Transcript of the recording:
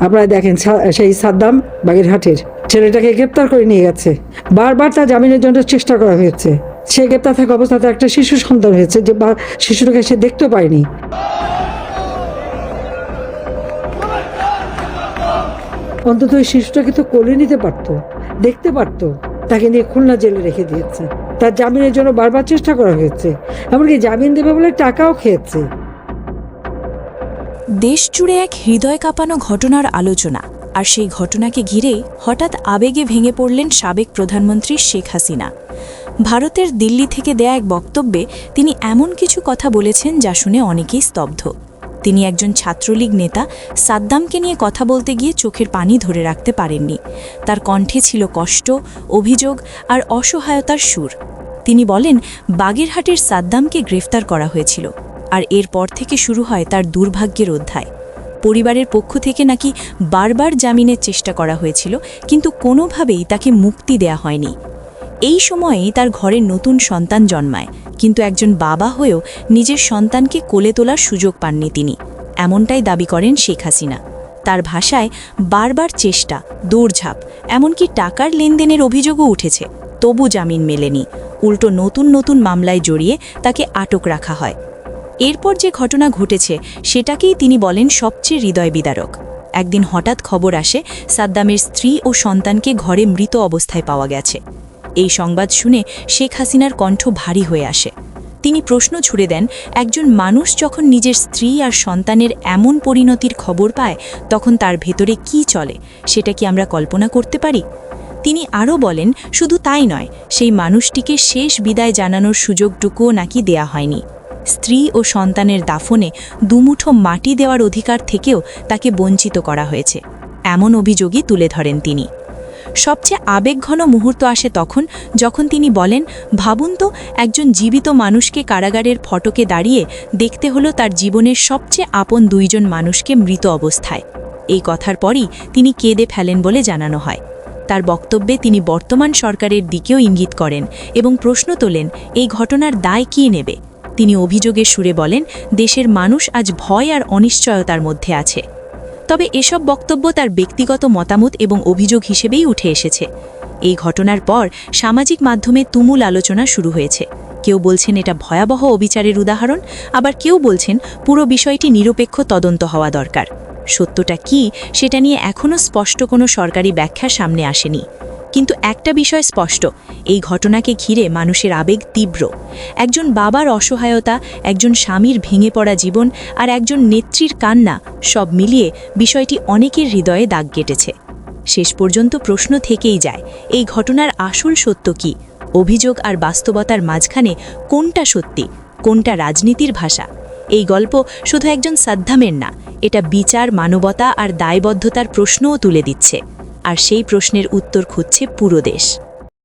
আপনারা দেখেন সেই সাদ্দাম বাগেরহাটের ছেলেটাকে গ্রেপ্তার করে নিয়ে গেছে, বারবার তার জামিনের জন্য চেষ্টা করা হয়েছে। সে গ্রেপ্তার থাকা অবস্থাতে একটা শিশু সন্তান হয়েছে, যে শিশুটাকে সে দেখতেও পায়নি। অন্তত ওই শিশুটাকে তো কোলে নিতে পারতো, দেখতে পারতো। তাকে নিয়ে খুলনা জেলে রেখে দিয়েছে। তার জামিনের জন্য বারবার চেষ্টা করা হয়েছে, এমনকি জামিন দেবে বলে টাকাও খেয়েছে। দেশ জুড়ে এক হৃদয় কাঁপানো ঘটনার আলোচনা, আর সেই ঘটনাকে ঘিরেই হঠাৎ আবেগে ভেঙে পড়লেন সাবেক প্রধানমন্ত্রী শেখ হাসিনা। ভারতের দিল্লি থেকে দেয়া এক বক্তব্যে তিনি এমন কিছু কথা বলেছেন যা শুনে অনেকেই স্তব্ধ। তিনি একজন ছাত্রলীগ নেতা সাদ্দামকে নিয়ে কথা বলতে গিয়ে চোখের পানি ধরে রাখতে পারেননি। তার কণ্ঠে ছিল কষ্ট, অভিযোগ আর অসহায়তার সুর। তিনি বলেন, বাগেরহাটের সাদ্দামকে গ্রেফতার করা হয়েছিল, আর এরপর থেকে শুরু হয় তার দুর্ভাগ্যের অধ্যায়। পরিবারের পক্ষ থেকে নাকি বারবার জামিনের চেষ্টা করা হয়েছিল, কিন্তু কোনোভাবেই তাকে মুক্তি দেয়া হয়নি। এই সময়েই তার ঘরে নতুন সন্তান জন্মায়, কিন্তু একজন বাবা হয়েও নিজের সন্তানকে কোলে তোলার সুযোগ পাননি তিনি। এমনটাই দাবি করেন শেখ হাসিনা। তার ভাষায় বারবার চেষ্টা, দৌড়ঝাঁপ, এমনকি টাকার লেনদেনের অভিযোগও উঠেছে, তবু জামিন মেলেনি। উল্টো নতুন নতুন মামলায় জড়িয়ে তাকে আটক রাখা হয়। এরপর যে ঘটনা ঘটেছে সেটাকেই তিনি বলেন সবচেয়ে হৃদয় বিদারক। একদিন হঠাৎ খবর আসে সাদ্দামের স্ত্রী ও সন্তানকে ঘরে মৃত অবস্থায় পাওয়া গেছে। এই সংবাদ শুনে শেখ হাসিনার কণ্ঠ ভারী হয়ে আসে। তিনি প্রশ্ন ছুড়ে দেন, একজন মানুষ যখন নিজের স্ত্রী আর সন্তানের এমন পরিণতির খবর পায় তখন তার ভেতরে কি চলে সেটা কি আমরা কল্পনা করতে পারি? তিনি আরও বলেন, শুধু তাই নয়, সেই মানুষটিকে শেষ বিদায় জানানোর সুযোগটুকুও নাকি দেয়া হয়নি। স্ত্রী ও সন্তানের দাফনে দুমুঠো মাটি দেওয়ার অধিকার থেকেও তাকে বঞ্চিত করা হয়েছে, এমন অভিযোগই তুলে ধরেন তিনি। সবচেয়ে আবেগঘন মুহূর্ত আসে তখন যখন তিনি বলেন, ভাবুন তো, একজন জীবিত মানুষকে কারাগারের ফটকে দাঁড়িয়ে দেখতে হলো তার জীবনের সবচেয়ে আপন দুইজন মানুষকে মৃত অবস্থায়। এই কথার পরই তিনি কেঁদে ফেলেন বলে জানানো হয়। তার বক্তব্যে তিনি বর্তমান সরকারের দিকেও ইঙ্গিত করেন এবং প্রশ্ন তোলেন, এই ঘটনার দায় কে নেবে? তিনি অভিযোগের সুরে বলেন, দেশের মানুষ আজ ভয় আর অনিশ্চয়তার মধ্যে আছে। তবে এসব বক্তব্য তার ব্যক্তিগত মতামত এবং অভিযোগ হিসেবেই উঠে এসেছে। এই ঘটনার পর সামাজিক মাধ্যমে তুমুল আলোচনা শুরু হয়েছে। কেউ বলছেন এটা ভয়াবহ অবিচারের উদাহরণ, আবার কেউ বলছেন পুরো বিষয়টি নিরপেক্ষ তদন্ত হওয়া দরকার। সত্যটা কি সেটা নিয়ে এখনও স্পষ্ট কোনো সরকারি ব্যাখ্যা সামনে আসেনি। কিন্তু একটা বিষয় স্পষ্ট, এই ঘটনাকে ঘিরে মানুষের আবেগ তীব্র। একজন বাবার অসহায়তা, একজন স্বামীর ভেঙে পড়া জীবন আর একজন নেত্রীর কান্না, সব মিলিয়ে বিষয়টি অনেকের হৃদয়ে দাগ কেটেছে। শেষ পর্যন্ত প্রশ্ন থেকেই যায়, এই ঘটনার আসল সত্য কি? অভিযোগ আর বাস্তবতার মাঝখানে কোনটা সত্যি, কোনটা রাজনীতির ভাষা? এই গল্প শুধু একজন সাদ্দামের না, এটা বিচার, মানবতা আর দায়বদ্ধতার প্রশ্নও তুলে দিচ্ছে। আর সেই প্রশ্নের উত্তর খুঁজছে পুরো দেশ।